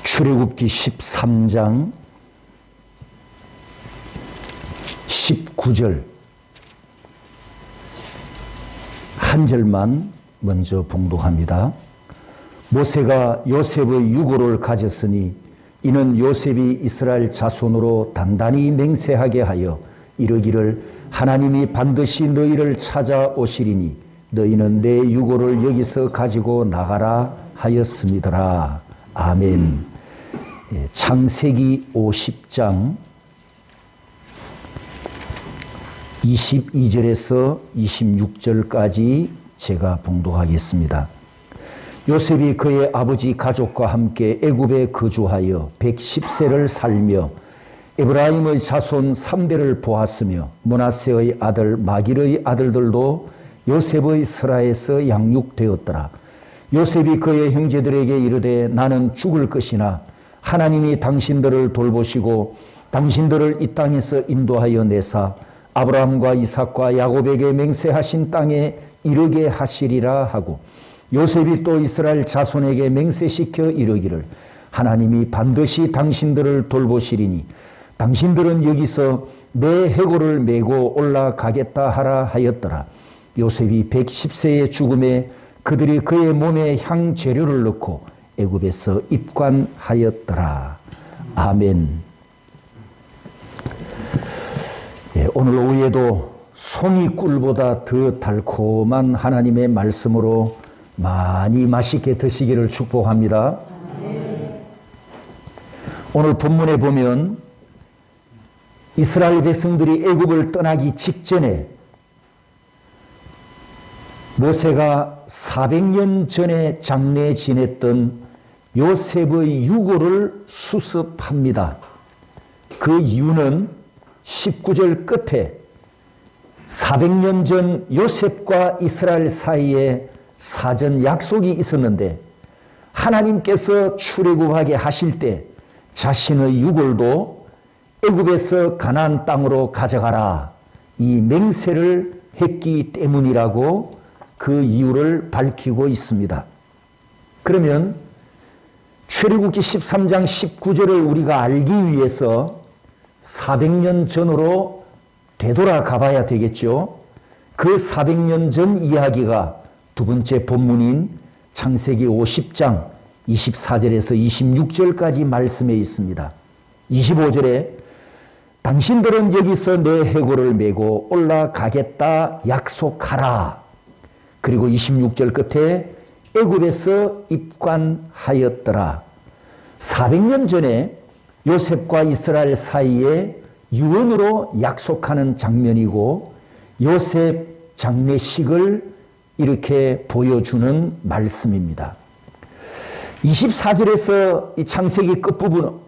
출애굽기 13장 19절 한 절만 먼저 봉독합니다. 모세가 요셉의 유고를 가졌으니 이는 요셉이 이스라엘 자손으로 단단히 맹세하게 하여 이르기를 하나님이 반드시 너희를 찾아오시리니 너희는 내 유고를 여기서 가지고 나가라 하였음이더라. 아멘. 창세기 50장 22절에서 26절까지 제가 봉독하겠습니다. 요셉이 그의 아버지 가족과 함께 애굽에 거주하여 110세를 살며 에브라임의 자손 3대를 보았으며 므낫세의 아들 마길의 아들들도 요셉의 설하에서 양육되었더라. 요셉이 그의 형제들에게 이르되 나는 죽을 것이나 하나님이 당신들을 돌보시고 당신들을 이 땅에서 인도하여 내사 아브라함과 이삭과 야곱에게 맹세하신 땅에 이르게 하시리라 하고 요셉이 또 이스라엘 자손에게 맹세시켜 이르기를 하나님이 반드시 당신들을 돌보시리니 당신들은 여기서 내 해골을 메고 올라가겠다 하라 하였더라. 요셉이 110세의 죽음에 그들이 그의 몸에 향재료를 넣고 애굽에서 입관하였더라. 아멘. 오늘 오후에도 송이꿀보다 더 달콤한 하나님의 말씀으로 많이 맛있게 드시기를 축복합니다. 오늘 본문에 보면 이스라엘 백성들이 애굽을 떠나기 직전에 모세가 400년 전에 장래 지냈던 요셉의 유고를 수습합니다. 그 이유는 19절 끝에 400년 전 요셉과 이스라엘 사이에 사전 약속이 있었는데 하나님께서 출애굽하게 하실 때 자신의 유골도 애굽에서 가나안 땅으로 가져가라 이 맹세를 했기 때문이라고 그 이유를 밝히고 있습니다. 그러면 출애굽기 13장 19절을 우리가 알기 위해서 400년 전으로 되돌아가 봐야 되겠죠. 그 400년 전 이야기가 두 번째 본문인 창세기 50장 24절에서 26절까지 말씀해 있습니다. 25절에 당신들은 여기서 내 해골을 메고 올라가겠다 약속하라. 그리고 26절 끝에 애굽에서 입관하였더라. 400년 전에 요셉과 이스라엘 사이에 유언으로 약속하는 장면이고 요셉 장례식을 이렇게 보여주는 말씀입니다. 24절에서 이 창세기 끝부분,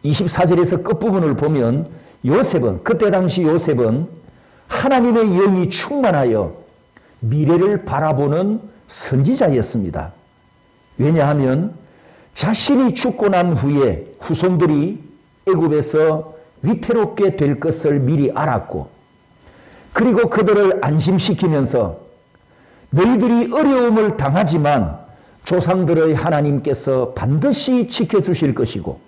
24절에서 끝부분을 보면 요셉은, 그때 당시 요셉은 하나님의 영이 충만하여 미래를 바라보는 선지자였습니다. 왜냐하면 자신이 죽고 난 후에 후손들이 애굽에서 위태롭게 될 것을 미리 알았고 그리고 그들을 안심시키면서 너희들이 어려움을 당하지만 조상들의 하나님께서 반드시 지켜주실 것이고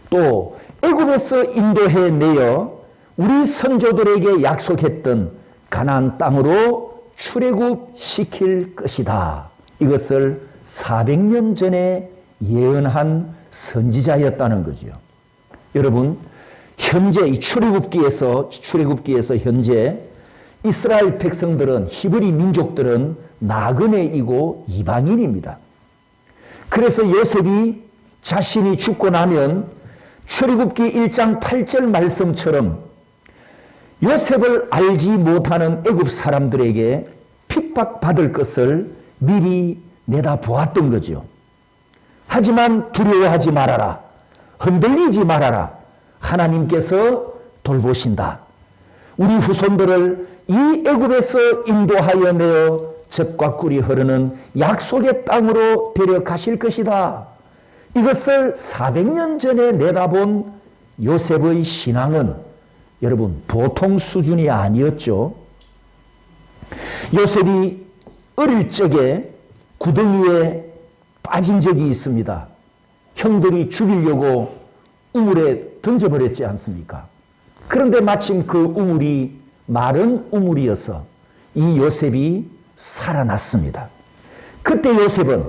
또 애굽에서 인도해 내어 우리 선조들에게 약속했던 가나안 땅으로 출애굽시킬 것이다. 이것을 400년 전에 예언한 선지자였다는 거죠. 여러분, 현재 이 출애굽기에서 현재 이스라엘 백성들은, 히브리 민족들은 나그네이고 이방인입니다. 그래서 요셉이 자신이 죽고 나면 출애굽기 1장 8절 말씀처럼 요셉을 알지 못하는 애굽 사람들에게 핍박받을 것을 미리 내다보았던 거죠. 하지만 두려워하지 말아라. 흔들리지 말아라. 하나님께서 돌보신다. 우리 후손들을 이 애굽에서 인도하여 내어 젖과 꿀이 흐르는 약속의 땅으로 데려가실 것이다. 이것을 400년 전에 내다본 요셉의 신앙은 여러분 보통 수준이 아니었죠. 요셉이 어릴 적에 구덩이에 빠진 적이 있습니다. 형들이 죽이려고 우물에 던져버렸지 않습니까? 그런데 마침 그 우물이 마른 우물이어서 이 요셉이 살아났습니다. 그때 요셉은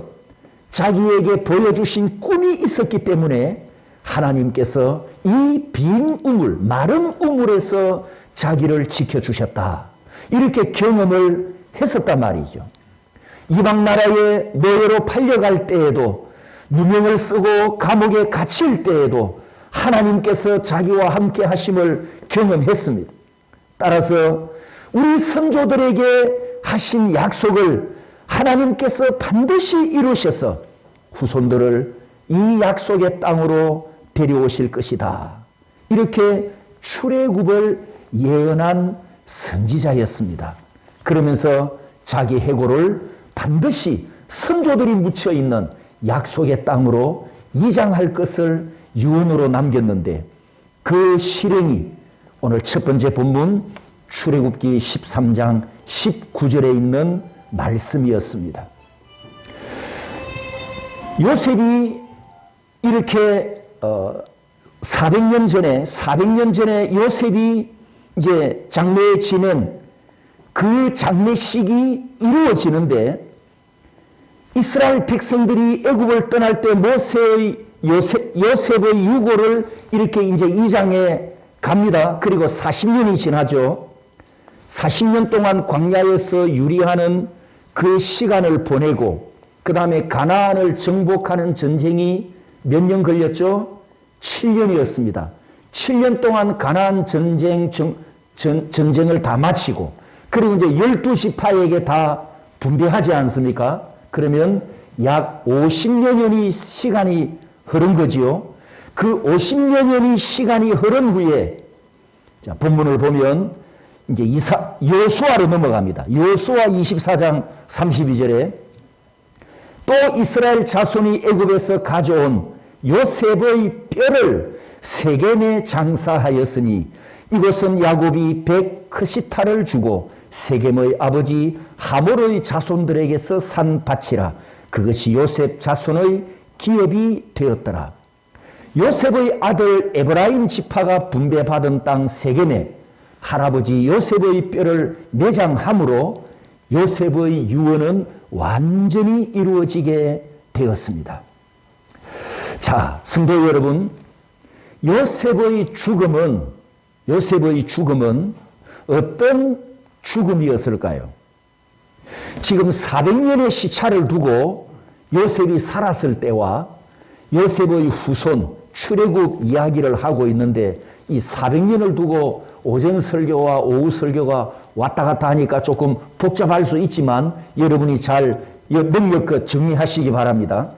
자기에게 보여주신 꿈이 있었기 때문에 하나님께서 이 빈 우물, 마른 우물에서 자기를 지켜주셨다. 이렇게 경험을 했었단 말이죠. 이방 나라에 노예로 팔려갈 때에도, 누명을 쓰고 감옥에 갇힐 때에도 하나님께서 자기와 함께 하심을 경험했습니다. 따라서 우리 선조들에게 하신 약속을 하나님께서 반드시 이루셔서 후손들을 이 약속의 땅으로 데려오실 것이다. 이렇게 출애굽을 예언한 선지자였습니다. 그러면서 자기 해고를 반드시 선조들이 묻혀 있는 약속의 땅으로 이장할 것을 유언으로 남겼는데, 그 실행이 오늘 첫 번째 본문 출애굽기 13장 19절에 있는 말씀이었습니다. 요셉이 이렇게 400년 전에 요셉이 이제 장래에 지낸 그 장례식이 이루어지는데, 이스라엘 백성들이 애굽을 떠날 때 요셉의 유고를 이렇게 이제 이장해 갑니다. 그리고 40년이 지나죠. 40년 동안 광야에서 유리하는 그 시간을 보내고, 그 다음에 가나안을 정복하는 전쟁이 몇 년 걸렸죠? 7년이었습니다. 7년 동안 가나안 전쟁을 다 마치고, 그리고 이제 12지파에게 다 분배하지 않습니까? 그러면 약 50여 년이 시간이 흐른 거지요. 그 50여 년이 시간이 흐른 후에, 자, 본문을 보면 이제 여호수아로 넘어갑니다. 여호수아 24장 32절에 또 이스라엘 자손이 애굽에서 가져온 요셉의 뼈를 세겜에 장사하였으니 이것은 야곱이 100크시타를 주고 세겜의 아버지 하몰의 자손들에게서 산 밭이라. 그것이 요셉 자손의 기업이 되었더라. 요셉의 아들 에브라임 지파가 분배받은 땅 세겜에 할아버지 요셉의 뼈를 매장함으로 요셉의 유언은 완전히 이루어지게 되었습니다. 자, 성도 여러분, 요셉의 죽음은 어떤 죽음이었을까요? 지금 400년의 시차를 두고 요셉이 살았을 때와 요셉의 후손 출애굽 이야기를 하고 있는데, 이 400년을 두고 오전 설교와 오후 설교가 왔다 갔다 하니까 조금 복잡할 수 있지만 여러분이 잘 능력껏 정리하시기 바랍니다.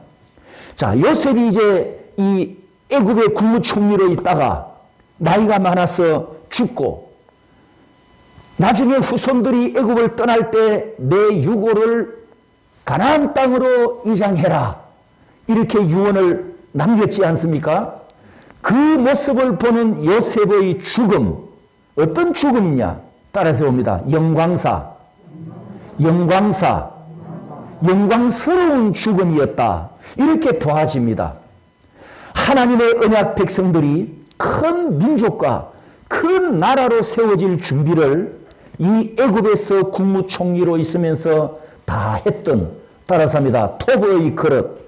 자, 요셉이 이제 이 애굽의 국무총리로 있다가 나이가 많아서 죽고, 나중에 후손들이 애굽을 떠날 때 내 유고를 가나안 땅으로 이장해라. 이렇게 유언을 남겼지 않습니까? 그 모습을 보는 요셉의 죽음, 어떤 죽음이냐? 따라서 봅니다. 영광스러운 죽음이었다. 이렇게 보아집니다. 하나님의 언약 백성들이 큰 민족과 큰 나라로 세워질 준비를 이 애굽에서 국무총리로 있으면서 다 했던, 따라서 합니다. 토브의 그릇.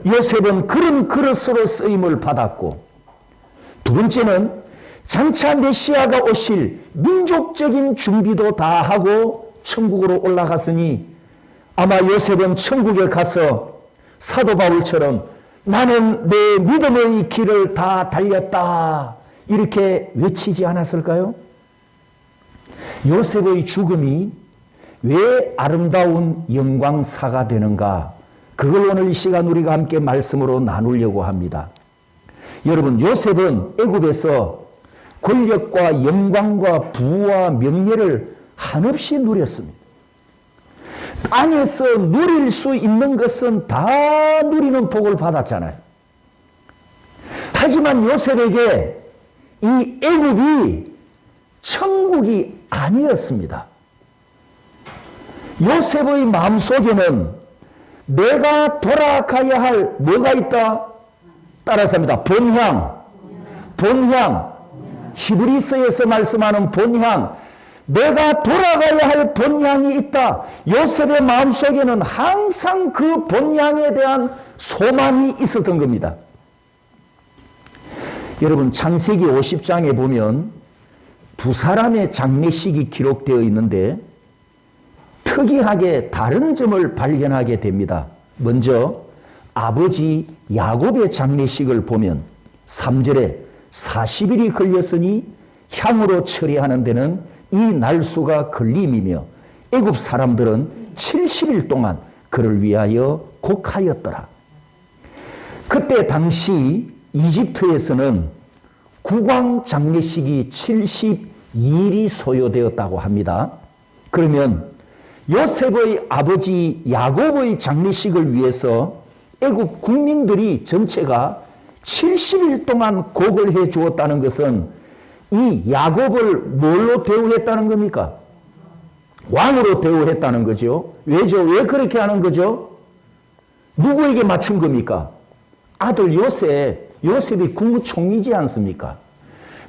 요셉은 그런 그릇으로 쓰임을 받았고, 두 번째는 장차 메시아가 오실 민족적인 준비도 다 하고 천국으로 올라갔으니 아마 요셉은 천국에 가서 사도 바울처럼 나는 내 믿음의 길을 다 달렸다 이렇게 외치지 않았을까요? 요셉의 죽음이 왜 아름다운 영광사가 되는가? 그걸 오늘 이 시간 우리가 함께 말씀으로 나누려고 합니다. 여러분, 요셉은 애굽에서 권력과 영광과 부와 명예를 한없이 누렸습니다. 땅에서 누릴 수 있는 것은 다 누리는 복을 받았잖아요. 하지만 요셉에게 이 애굽이 천국이 아니었습니다. 요셉의 마음속에는 내가 돌아가야 할 뭐가 있다? 따라서 합니다. 본향. 본향. 히브리서에서 말씀하는 본향. 내가 돌아가야 할 본향이 있다. 요셉의 마음속에는 항상 그 본향에 대한 소망이 있었던 겁니다. 여러분, 창세기 50장에 보면 두 사람의 장례식이 기록되어 있는데 특이하게 다른 점을 발견하게 됩니다. 먼저 아버지 야곱의 장례식을 보면 3절에 40일이 걸렸으니 향으로 처리하는 데는 이 날수가 걸림이며 애굽 사람들은 70일 동안 그를 위하여 곡하였더라. 그때 당시 이집트에서는 국왕 장례식이 72일이 소요되었다고 합니다. 그러면 요셉의 아버지 야곱의 장례식을 위해서 애굽 국민들이 전체가 70일 동안 곡을 해 주었다는 것은 이 야곱을 뭘로 대우했다는 겁니까? 왕으로 대우했다는 거죠. 왜죠? 왜 그렇게 하는 거죠? 누구에게 맞춘 겁니까? 아들 요셉이 국무총리지 않습니까?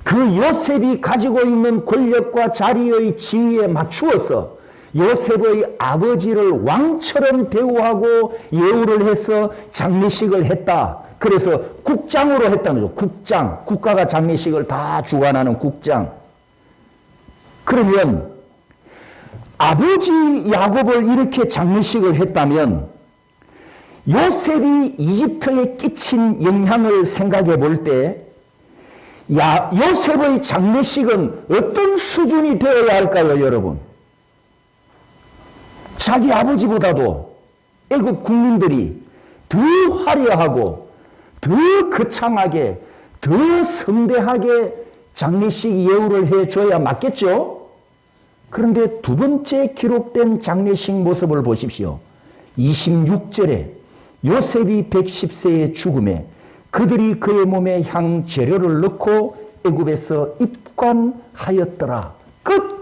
그 요셉이 가지고 있는 권력과 자리의 지위에 맞추어서 요셉의 아버지를 왕처럼 대우하고 예우를 해서 장례식을 했다. 그래서 국장으로 했다는 거죠. 국장. 국가가 장례식을 다 주관하는 국장. 그러면 아버지 야곱을 이렇게 장례식을 했다면 요셉이 이집트에 끼친 영향을 생각해 볼 때 요셉의 장례식은 어떤 수준이 되어야 할까요, 여러분? 자기 아버지보다도 애굽 국민들이 더 화려하고 더 거창하게 더 성대하게 장례식 예우를 해줘야 맞겠죠? 그런데 두 번째 기록된 장례식 모습을 보십시오. 26절에 요셉이 110세의 죽음에 그들이 그의 몸에 향 재료를 넣고 애굽에서 입관하였더라. 끝!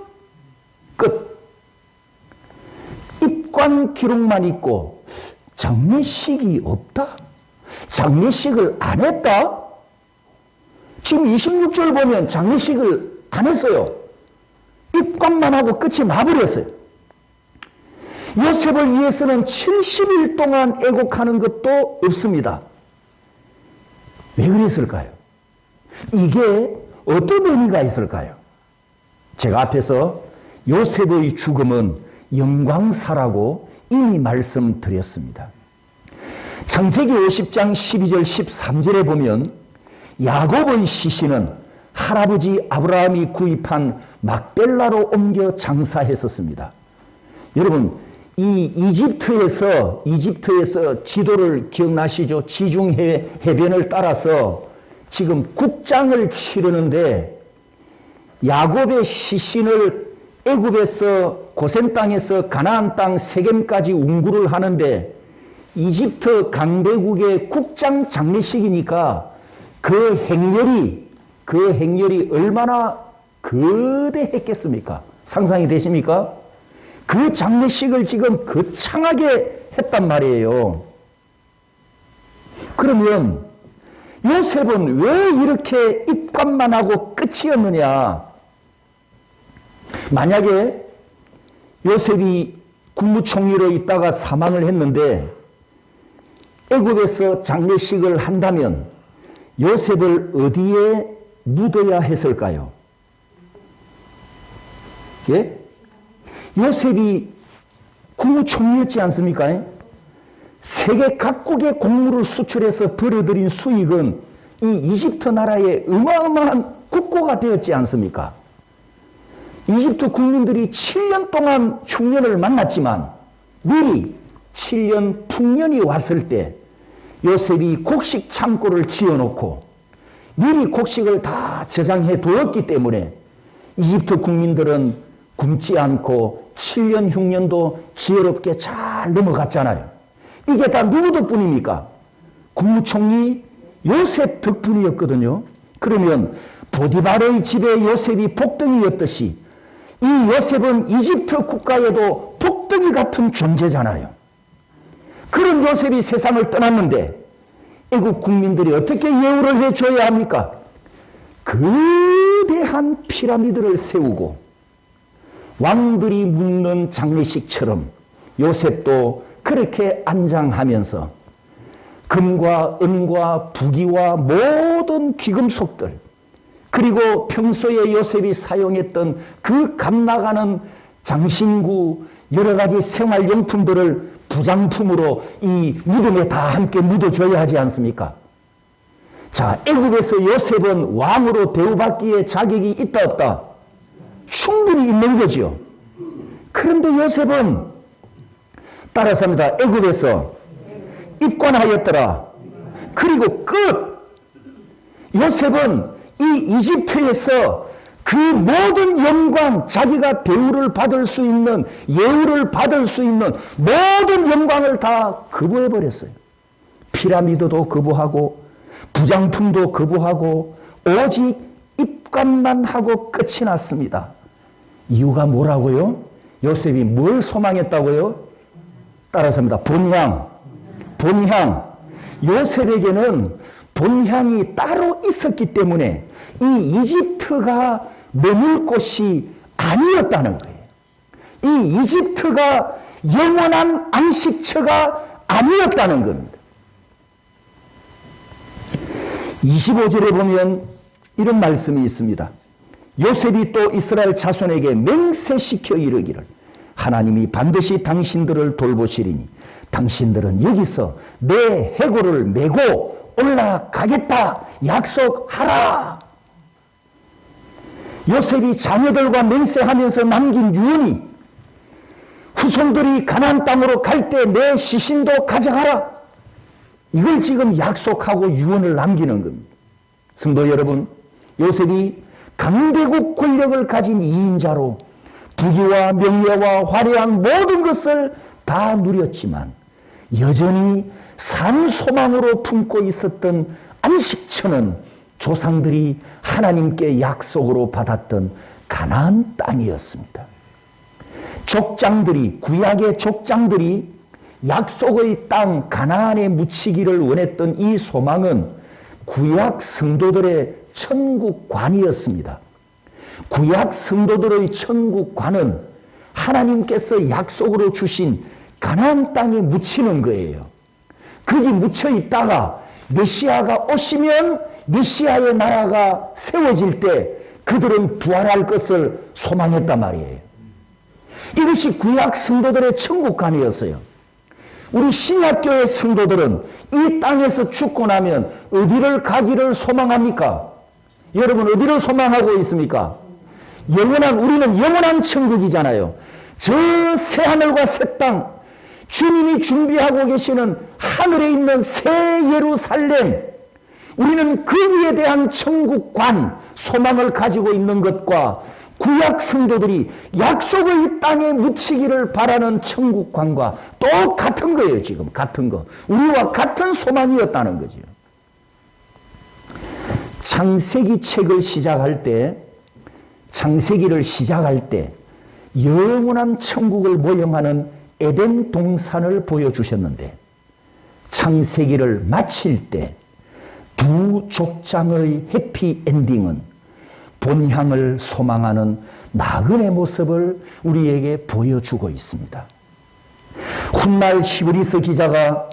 입관 기록만 있고 장례식이 없다? 장례식을 안 했다? 지금 26절 보면 장례식을 안 했어요. 입관만 하고 끝이 나버렸어요. 요셉을 위해서는 70일 동안 애곡하는 것도 없습니다. 왜 그랬을까요? 이게 어떤 의미가 있을까요? 제가 앞에서 요셉의 죽음은 영광사라고 이미 말씀드렸습니다. 창세기 50장 12절 13절에 보면 야곱의 시신은 할아버지 아브라함이 구입한 막벨라로 옮겨 장사했었습니다. 여러분, 이 이집트에서 지도를 기억나시죠? 지중해 해변을 따라서 지금 국장을 치르는데 야곱의 시신을 애굽에서 고센 땅에서 가나안 땅 세겜까지 운구를 하는데 이집트 강대국의 국장 장례식이니까 그 행렬이 얼마나 거대했겠습니까? 상상이 되십니까? 그 장례식을 지금 거창하게 했단 말이에요. 그러면 요셉은 왜 이렇게 입관만 하고 끝이었느냐? 만약에 요셉이 국무총리로 있다가 사망을 했는데 애굽에서 장례식을 한다면 요셉을 어디에 묻어야 했을까요? 예? 요셉이 국무총리였지 않습니까? 세계 각국의 곡물을 수출해서 벌어들인 수익은 이 이집트 나라의 어마어마한 국고가 되었지 않습니까? 이집트 국민들이 7년 동안 흉년을 만났지만 미리 7년 풍년이 왔을 때 요셉이 곡식 창고를 지어놓고 미리 곡식을 다 저장해 두었기 때문에 이집트 국민들은 굶지 않고 7년 흉년도 지혜롭게 잘 넘어갔잖아요. 이게 다 누구 덕분입니까? 국무총리 요셉 덕분이었거든요. 그러면 보디발의 집에 요셉이 복덩이였듯이 이 요셉은 이집트 국가에도 복덩이 같은 존재잖아요. 그런 요셉이 세상을 떠났는데 애국 국민들이 어떻게 예우를 해줘야 합니까? 거대한 피라미드를 세우고 왕들이 묻는 장례식처럼 요셉도 그렇게 안장하면서 금과 은과 부귀와 모든 귀금속들, 그리고 평소에 요셉이 사용했던 그 값나가는 장신구 여러 가지 생활용품들을 부장품으로 이 무덤에 다 함께 묻어줘야 하지 않습니까? 자, 애굽에서 요셉은 왕으로 대우받기에 자격이 있다 없다? 충분히 있는 거죠. 그런데 요셉은 따라서 합니다. 애굽에서 입관하였더라. 그리고 끝. 요셉은 이 이집트에서 그 모든 영광, 자기가 대우를 받을 수 있는, 예우를 받을 수 있는 모든 영광을 다 거부해버렸어요. 피라미드도 거부하고 부장품도 거부하고 오직 입관만 하고 끝이 났습니다. 이유가 뭐라고요? 요셉이 뭘 소망했다고요? 따라서 합니다. 본향. 요셉에게는 본향이 따로 있었기 때문에 이 이집트가 머물 곳이 아니었다는 거예요. 이 이집트가 영원한 안식처가 아니었다는 겁니다. 25절에 보면 이런 말씀이 있습니다. 요셉이 또 이스라엘 자손에게 맹세시켜 이르기를 하나님이 반드시 당신들을 돌보시리니 당신들은 여기서 내 해골을 메고 올라가겠다 약속하라. 요셉이 자녀들과 맹세하면서 남긴 유언이 후손들이 가나안 땅으로 갈 때 내 시신도 가져가라. 이걸 지금 약속하고 유언을 남기는 겁니다. 성도 여러분, 요셉이 강대국 권력을 가진 2인자로 부귀와 명예와 화려한 모든 것을 다 누렸지만 여전히 산 소망으로 품고 있었던 안식처는 조상들이 하나님께 약속으로 받았던 가나안 땅이었습니다. 족장들이, 구약의 족장들이 약속의 땅 가나안에 묻히기를 원했던 이 소망은 구약 성도들의 천국관이었습니다. 구약 성도들의 천국관은 하나님께서 약속으로 주신 가나안 땅에 묻히는 거예요. 거기 묻혀 있다가 메시아가 오시면 메시아의 나라가 세워질 때 그들은 부활할 것을 소망했단 말이에요. 이것이 구약 성도들의 천국관이었어요. 우리 신약교회 성도들은 이 땅에서 죽고 나면 어디를 가기를 소망합니까? 여러분 어디를 소망하고 있습니까? 우리는 영원한 천국이잖아요. 저 새하늘과 새 땅, 주님이 준비하고 계시는 하늘에 있는 새 예루살렘, 우리는 거기에 대한 천국관, 소망을 가지고 있는 것과 구약 성도들이 약속의 땅에 묻히기를 바라는 천국관과 똑같은 거예요. 지금 같은 거. 우리와 같은 소망이었다는 거죠. 창세기 책을 시작할 때, 창세기를 시작할 때 영원한 천국을 모형하는 에덴 동산을 보여주셨는데 창세기를 마칠 때 두 족장의 해피엔딩은 본향을 소망하는 나그네 모습을 우리에게 보여주고 있습니다. 훗날 히브리서 기자가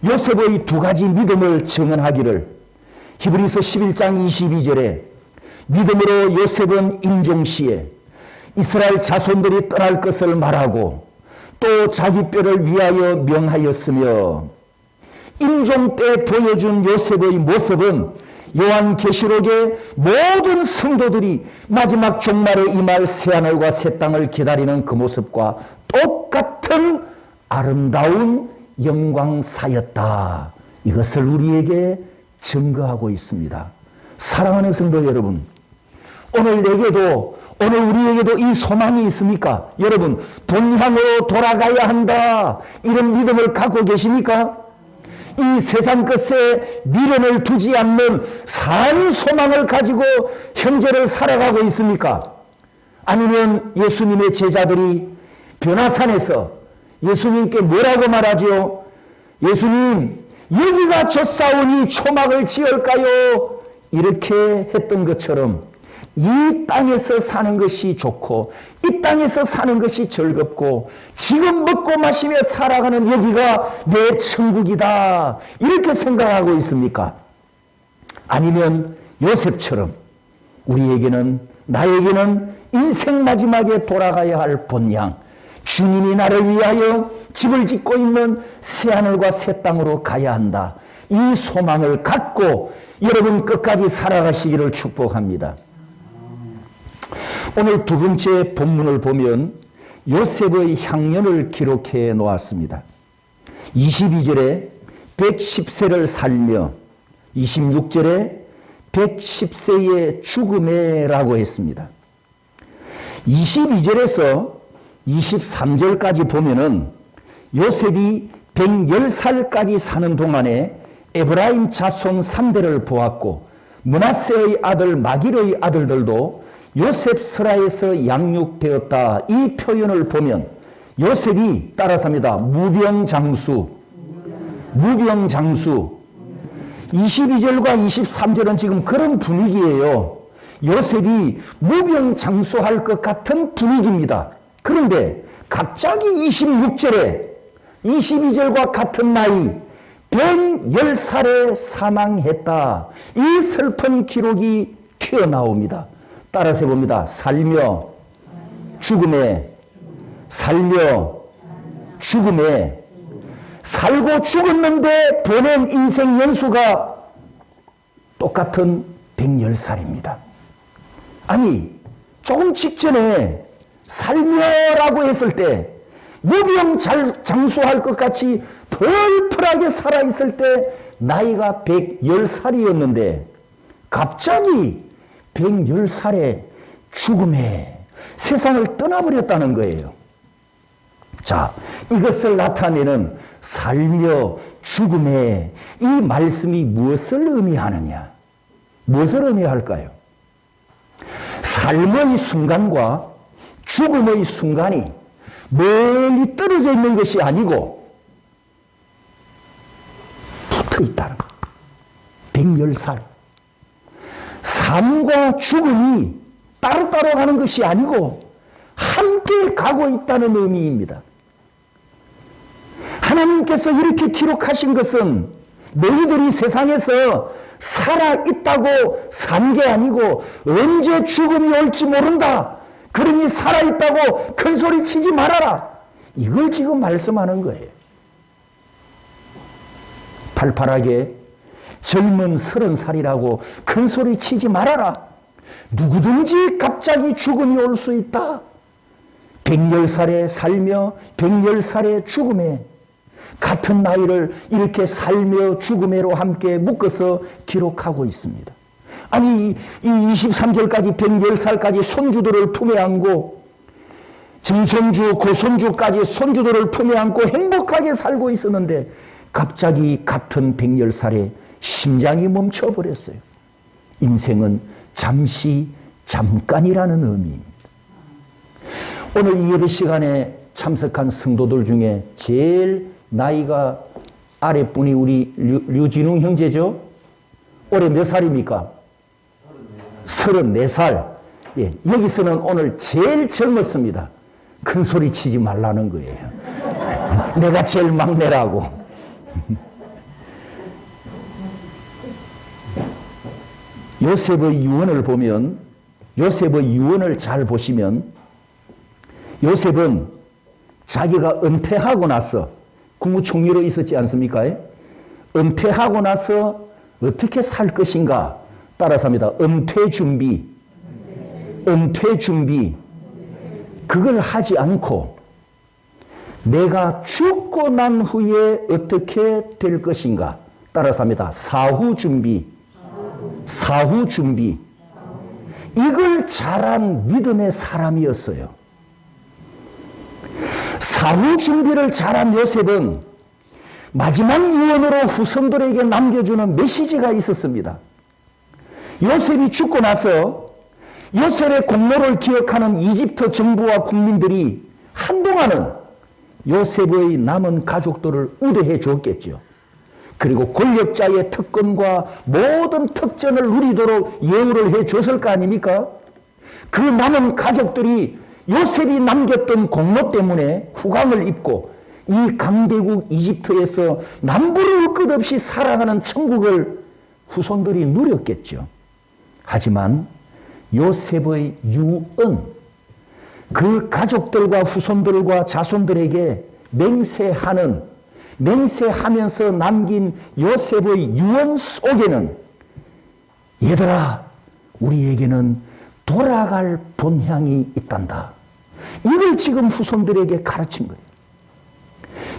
요셉의 두 가지 믿음을 증언하기를 히브리서 11장 22절에 믿음으로 요셉은 임종시에 이스라엘 자손들이 떠날 것을 말하고 또 자기 뼈를 위하여 명하였으며 임종 때 보여준 요셉의 모습은 요한계시록의 모든 성도들이 마지막 종말에 임할 새하늘과 새 땅을 기다리는 그 모습과 똑같은 아름다운 영광사였다. 이것을 우리에게 증거하고 있습니다. 사랑하는 성도 여러분, 오늘 우리에게도 이 소망이 있습니까? 여러분, 본향으로 돌아가야 한다. 이런 믿음을 갖고 계십니까? 이 세상 것에 미련을 두지 않는 산 소망을 가지고 현재를 살아가고 있습니까? 아니면 예수님의 제자들이 변화산에서 예수님께 뭐라고 말하죠? 예수님, 여기가 젖사오니 초막을 지을까요? 이렇게 했던 것처럼 이 땅에서 사는 것이 좋고 이 땅에서 사는 것이 즐겁고 지금 먹고 마시며 살아가는 여기가 내 천국이다, 이렇게 생각하고 있습니까? 아니면 요셉처럼 우리에게는, 나에게는 인생 마지막에 돌아가야 할 본향, 주님이 나를 위하여 집을 짓고 있는 새하늘과 새 땅으로 가야 한다, 이 소망을 갖고 여러분 끝까지 살아가시기를 축복합니다. 오늘 두 번째 본문을 보면 요셉의 향년을 기록해 놓았습니다. 22절에 110세를 살며 26절에 110세의 죽음에라고 했습니다. 22절에서 23절까지 보면은 요셉이 110살까지 사는 동안에 에브라임 자손 3대를 보았고 므낫세의 아들 마길의 아들들도 요셉 스라에서 양육되었다, 이 표현을 보면 요셉이 따라서입니다. 무병장수. 22절과 23절은 지금 그런 분위기예요. 요셉이 무병장수할 것 같은 분위기입니다. 그런데 갑자기 26절에 22절과 같은 나이 110살에 사망했다, 이 슬픈 기록이 튀어나옵니다. 따라서 해봅니다. 살며 죽음에, 살며 죽음에. 살고 죽었는데 보낸 인생 연수가 똑같은 110살입니다. 아니, 조금 직전에 살며라고 했을 때 무병장수할 것 같이 펄펄하게 살아있을 때 나이가 110살이었는데 갑자기 110살의 죽음에 세상을 떠나버렸다는 거예요. 자, 이것을 나타내는 살며 죽음에, 이 말씀이 무엇을 의미하느냐? 무엇을 의미할까요? 삶의 순간과 죽음의 순간이 멀리 떨어져 있는 것이 아니고 붙어 있다는 것. 110살. 삶과 죽음이 따로따로 가는 것이 아니고 함께 가고 있다는 의미입니다. 하나님께서 이렇게 기록하신 것은 너희들이 세상에서 살아있다고 산 게 아니고 언제 죽음이 올지 모른다, 그러니 살아있다고 큰 소리 치지 말아라, 이걸 지금 말씀하는 거예요. 팔팔하게 젊은 30살이라고 큰 소리 치지 말아라. 누구든지 갑자기 죽음이 올 수 있다. 110살에 살며 110살의 죽음에, 같은 나이를 이렇게 살며 죽음에로 함께 묶어서 기록하고 있습니다. 아니, 이 23절까지 110살까지 손주들을 품에 안고 증손주, 고손주까지 손주들을 품에 안고 행복하게 살고 있었는데 갑자기 같은 110살에 심장이 멈춰버렸어요. 인생은 잠시, 잠깐이라는 의미입니다. 오늘 이 예배 시간에 참석한 성도들 중에 제일 나이가 아랫분이 우리 류진웅 형제죠? 올해 몇 살입니까? 34살. 예, 여기서는 오늘 제일 젊었습니다. 큰 소리 치지 말라는 거예요. 내가 제일 막내라고. 요셉의 유언을 보면, 요셉의 유언을 잘 보시면 요셉은 자기가 은퇴하고 나서 국무총리로 있었지 않습니까? 은퇴하고 나서 어떻게 살 것인가 따라서 합니다. 은퇴 준비. 그걸 하지 않고 내가 죽고 난 후에 어떻게 될 것인가 따라서 합니다. 사후 준비. 이걸 잘한 믿음의 사람이었어요. 사후 준비를 잘한 요셉은 마지막 유언으로 후손들에게 남겨주는 메시지가 있었습니다. 요셉이 죽고 나서 요셉의 공로를 기억하는 이집트 정부와 국민들이 한동안은 요셉의 남은 가족들을 우대해 줬겠죠. 그리고 권력자의 특권과 모든 특전을 누리도록 예우를 해 줬을 거 아닙니까? 그 남은 가족들이 요셉이 남겼던 공로 때문에 후광을 입고 이 강대국 이집트에서 남부를 끝없이 사랑하는 천국을 후손들이 누렸겠죠. 하지만 요셉의 유언, 그 가족들과 후손들과 자손들에게 맹세하면서 남긴 요셉의 유언 속에는 얘들아, 우리에게는 돌아갈 본향이 있단다. 이걸 지금 후손들에게 가르친 거예요.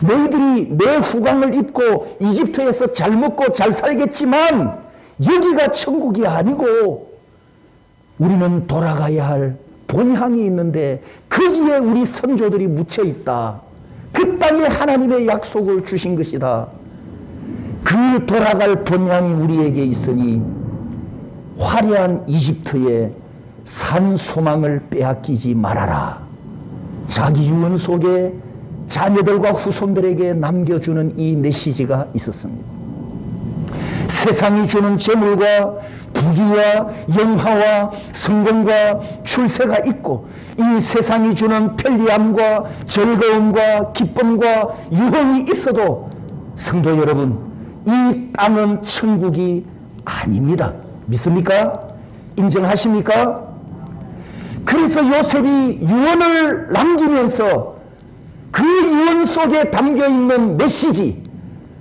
너희들이 내 후광을 입고 이집트에서 잘 먹고 잘 살겠지만 여기가 천국이 아니고 우리는 돌아가야 할 본향이 있는데 거기에 우리 선조들이 묻혀 있다. 그 땅에 하나님의 약속을 주신 것이다. 그 돌아갈 본향이 우리에게 있으니 화려한 이집트에 산 소망을 빼앗기지 말아라. 자기 유언 속에 자녀들과 후손들에게 남겨주는 이 메시지가 있었습니다. 세상이 주는 재물과 부귀와 영화와 성공과 출세가 있고 이 세상이 주는 편리함과 즐거움과 기쁨과 유흥이 있어도 성도 여러분, 이 땅은 천국이 아닙니다. 믿습니까? 인정하십니까? 그래서 요셉이 유언을 남기면서 그 유언 속에 담겨있는 메시지,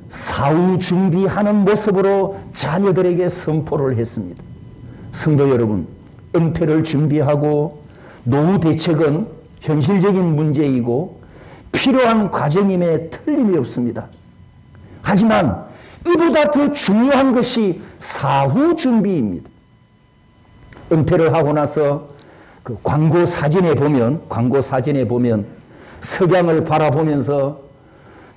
사후 준비하는 모습으로 자녀들에게 선포를 했습니다. 성도 여러분, 은퇴를 준비하고 노후 대책은 현실적인 문제이고 필요한 과정임에 틀림이 없습니다. 하지만 이보다 더 중요한 것이 사후 준비입니다. 은퇴를 하고 나서 그 광고 사진에 보면 석양을 바라보면서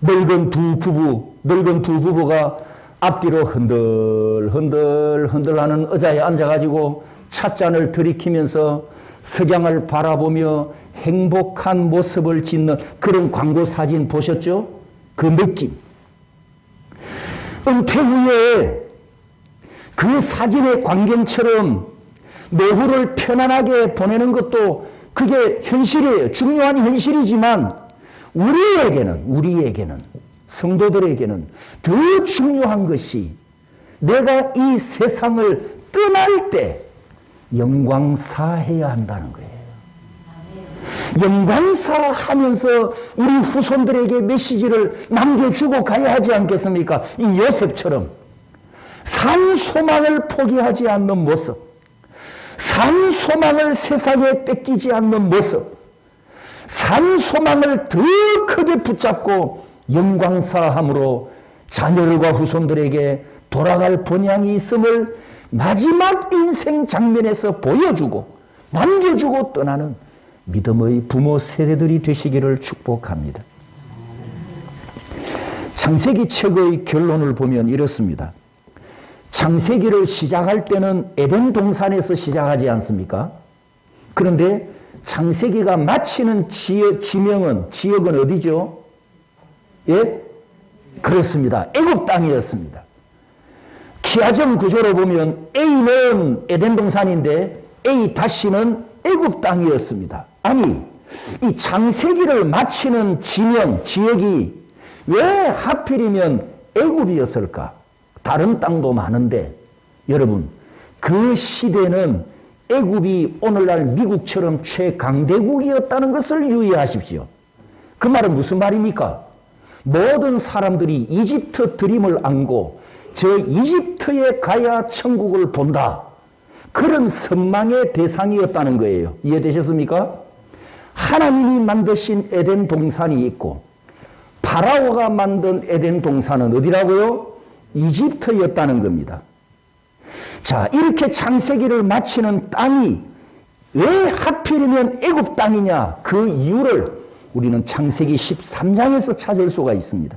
늙은 두 부부가 앞뒤로 흔들흔들 하는 의자에 앉아가지고 찻잔을 들이키면서 석양을 바라보며 행복한 모습을 짓는 그런 광고 사진 보셨죠? 그 느낌. 은퇴 후에 그 사진의 광경처럼 노후를 편안하게 보내는 것도 그게 현실이에요. 중요한 현실이지만 우리에게는 성도들에게는 더 중요한 것이 내가 이 세상을 떠날 때 영광사해야 한다는 거예요. 영광사하면서 우리 후손들에게 메시지를 남겨주고 가야 하지 않겠습니까? 이 요셉처럼 산 소망을 포기하지 않는 모습, 산 소망을 세상에 뺏기지 않는 모습, 산 소망을 더 크게 붙잡고 영광사함으로 자녀들과 후손들에게 돌아갈 본향이 있음을 마지막 인생 장면에서 보여주고 남겨주고 떠나는 믿음의 부모 세대들이 되시기를 축복합니다. 창세기 책의 결론을 보면 이렇습니다. 창세기를 시작할 때는 에덴 동산에서 시작하지 않습니까? 그런데 창세기가 마치는 지역은 어디죠? 예? 그렇습니다. 애굽 땅이었습니다. 기하점 구조로 보면 A는 에덴 동산인데 A-는 애굽 땅이었습니다. 아니, 이 창세기를 마치는 지역이 왜 하필이면 애굽이었을까? 다른 땅도 많은데 여러분, 그 시대는 애굽이 오늘날 미국처럼 최강대국이었다는 것을 유의하십시오. 그 말은 무슨 말입니까? 모든 사람들이 이집트 드림을 안고 저 이집트에 가야 천국을 본다. 그런 선망의 대상이었다는 거예요. 이해되셨습니까? 하나님이 만드신 에덴 동산이 있고 파라오가 만든 에덴 동산은 어디라고요? 이집트였다는 겁니다. 자, 이렇게 창세기를 마치는 땅이 왜 하필이면 애굽 땅이냐? 그 이유를 우리는 창세기 13장에서 찾을 수가 있습니다.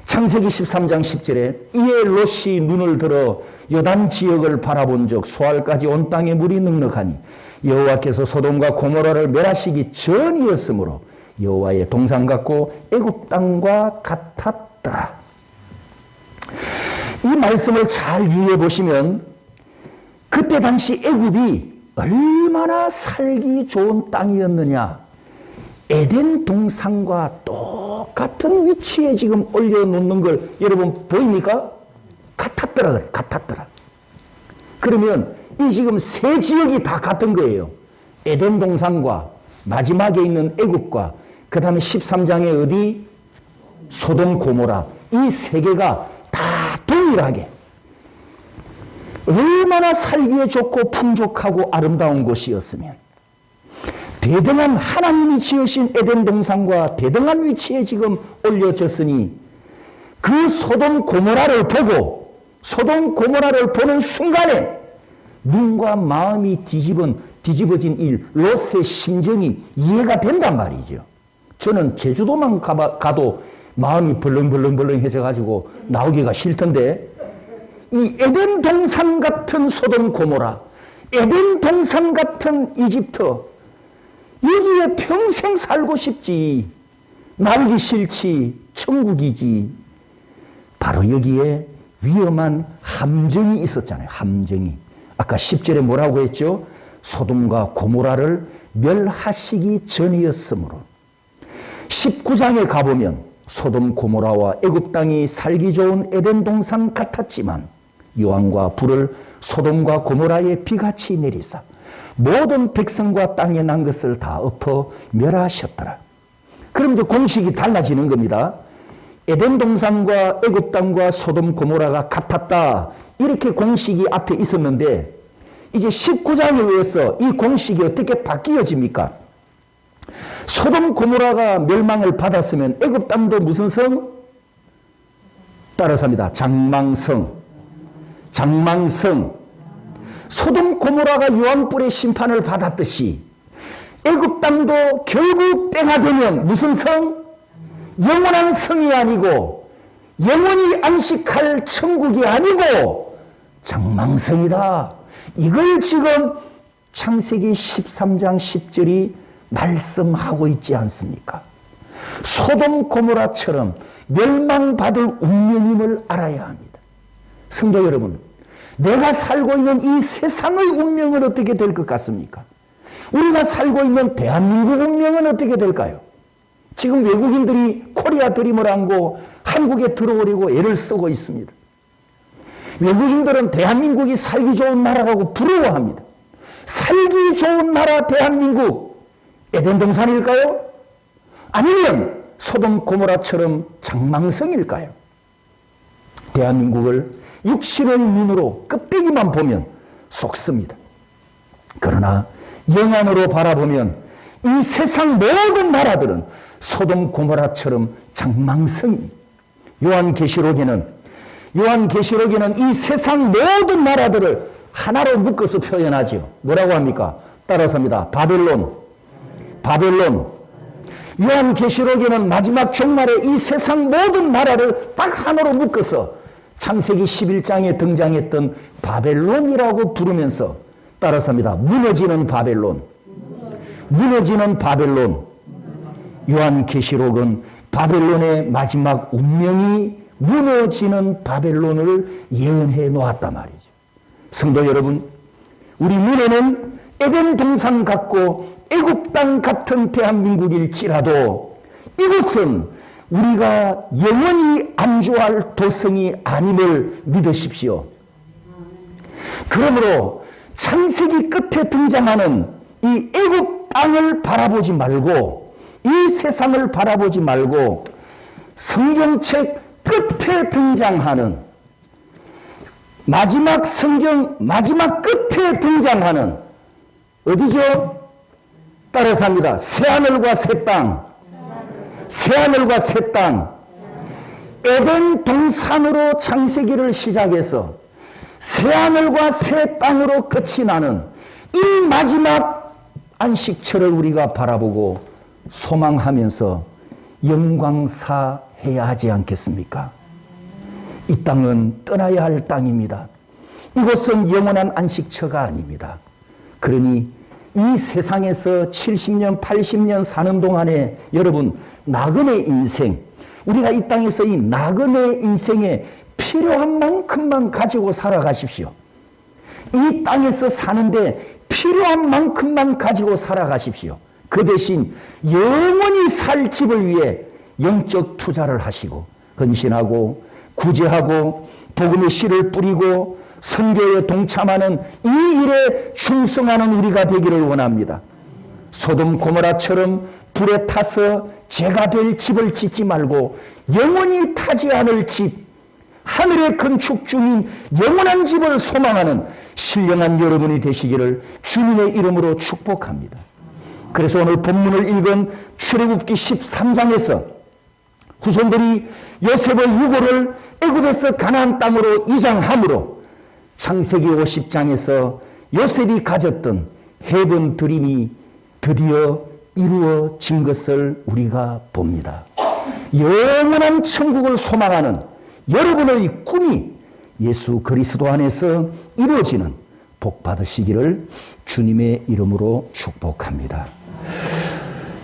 창세기 13장 10절에 이에 롯이 눈을 들어 요단 지역을 바라본 적 소알까지 온 땅에 물이 넉넉하니 여호와께서 소돔과 고모라를 멸하시기 전이었으므로 여호와의 동산 같고 애굽 땅과 같았더라. 이 말씀을 잘 유의해 보시면 그때 당시 애굽이 얼마나 살기 좋은 땅이었느냐. 에덴 동산과 똑같은 위치에 지금 올려놓는 걸 여러분 보입니까? 같았더라 그래. 같았더라. 그러면 이 지금 세 지역이 다 같은 거예요. 에덴 동산과 마지막에 있는 애굽과 그 다음에 13장에 어디? 소돔 고모라. 이 세 개가 다 동일하게 얼마나 살기에 좋고 풍족하고 아름다운 곳이었으면 대등한 하나님이 지으신 에덴 동산과 대등한 위치에 지금 올려졌으니 그 소돔 고모라를 보고 소돔 고모라를 보는 순간에 눈과 마음이 뒤집어진 일, 롯의 심정이 이해가 된단 말이죠. 저는 제주도만 가도 마음이 벌렁벌렁해져 가지고 나오기가 싫던데 이 에덴 동산 같은 소돔 고모라, 에덴 동산 같은 이집트, 여기에 평생 살고 싶지, 나오기 싫지, 천국이지. 바로 여기에 위험한 함정이 있었잖아요. 함정이. 아까 10절에 뭐라고 했죠? 소돔과 고모라를 멸하시기 전이었으므로. 19장에 가보면 소돔 고모라와 애굽 땅이 살기 좋은 에덴 동산 같았지만 여호와가 불을 소돔과 고모라에 비같이 내리사 모든 백성과 땅에 난 것을 다 엎어 멸하셨더라. 그럼 이제 공식이 달라지는 겁니다. 에덴 동산과 애굽 땅과 소돔 고모라가 같았다. 이렇게 공식이 앞에 있었는데 이제 19장에 의해서 이 공식이 어떻게 바뀌어집니까? 소돔 고모라가 멸망을 받았으면 애굽 땅도 무슨 성? 따라서 합니다. 장망성. 장망성. 소돔 고모라가 유황불의 심판을 받았듯이 애굽 땅도 결국 때가 되면 무슨 성? 영원한 성이 아니고 영원히 안식할 천국이 아니고 장망성이다. 이걸 지금 창세기 13장 10절이 말씀하고 있지 않습니까? 소돔 고모라처럼 멸망받을 운명임을 알아야 합니다. 성도 여러분, 내가 살고 있는 이 세상의 운명은 어떻게 될 것 같습니까? 우리가 살고 있는 대한민국 운명은 어떻게 될까요? 지금 외국인들이 코리아 드림을 안고 한국에 들어오려고 애를 쓰고 있습니다. 외국인들은 대한민국이 살기 좋은 나라라고 부러워합니다. 살기 좋은 나라 대한민국, 에덴 동산일까요? 아니면 소돔 고모라처럼 장망성일까요? 대한민국을 육신의 눈으로 끝배기만 보면 속습니다. 그러나 영안으로 바라보면 이 세상 모든 나라들은 소돔 고모라처럼 장망성입니다. 요한계시록에는 이 세상 모든 나라들을 하나로 묶어서 표현하죠. 뭐라고 합니까? 따라서 합니다. 바벨론. 요한계시록에는 마지막 종말에 이 세상 모든 나라를 딱 하나로 묶어서 창세기 11장에 등장했던 바벨론이라고 부르면서 따라서 합니다. 무너지는 바벨론. 요한계시록은 바벨론의 마지막 운명이 무너지는 바벨론을 예언해 놓았단 말이죠. 성도 여러분, 우리 눈에는 에덴 동산 같고 애굽 땅 같은 대한민국일지라도 이것은 우리가 영원히 안주할 도성이 아님을 믿으십시오. 그러므로 창세기 끝에 등장하는 이 애굽 땅을 바라보지 말고 이 세상을 바라보지 말고 성경책 끝에 등장하는 마지막 끝에 등장하는 어디죠? 따라서 합니다. 새하늘과 새 땅. 에덴 동산으로 창세기를 시작해서 새하늘과 새 땅으로 끝이 나는 이 마지막 안식처를 우리가 바라보고 소망하면서 영광사해야 하지 않겠습니까? 이 땅은 떠나야 할 땅입니다. 이곳은 영원한 안식처가 아닙니다. 그러니 이 세상에서 70년, 80년 사는 동안에 여러분, 나그네 인생, 우리가 이 땅에서 이 나그네 인생에 필요한 만큼만 가지고 살아가십시오. 이 땅에서 사는데 필요한 만큼만 가지고 살아가십시오. 그 대신 영원히 살 집을 위해 영적 투자를 하시고 헌신하고 구제하고 복음의 씨를 뿌리고 선교에 동참하는 이 일에 충성하는 우리가 되기를 원합니다. 소돔 고모라처럼 불에 타서 재가 될 집을 짓지 말고 영원히 타지 않을 집, 하늘의 건축 중인 영원한 집을 소망하는 신령한 여러분이 되시기를 주님의 이름으로 축복합니다. 그래서 오늘 본문을 읽은 출애굽기 13장에서 후손들이 요셉의 유고를 애굽에서 가나안 땅으로 이장함으로 창세기 50장에서 요셉이 가졌던 헤븐 드림이 드디어 이루어진 것을 우리가 봅니다. 영원한 천국을 소망하는 여러분의 꿈이 예수 그리스도 안에서 이루어지는 복 받으시기를 주님의 이름으로 축복합니다.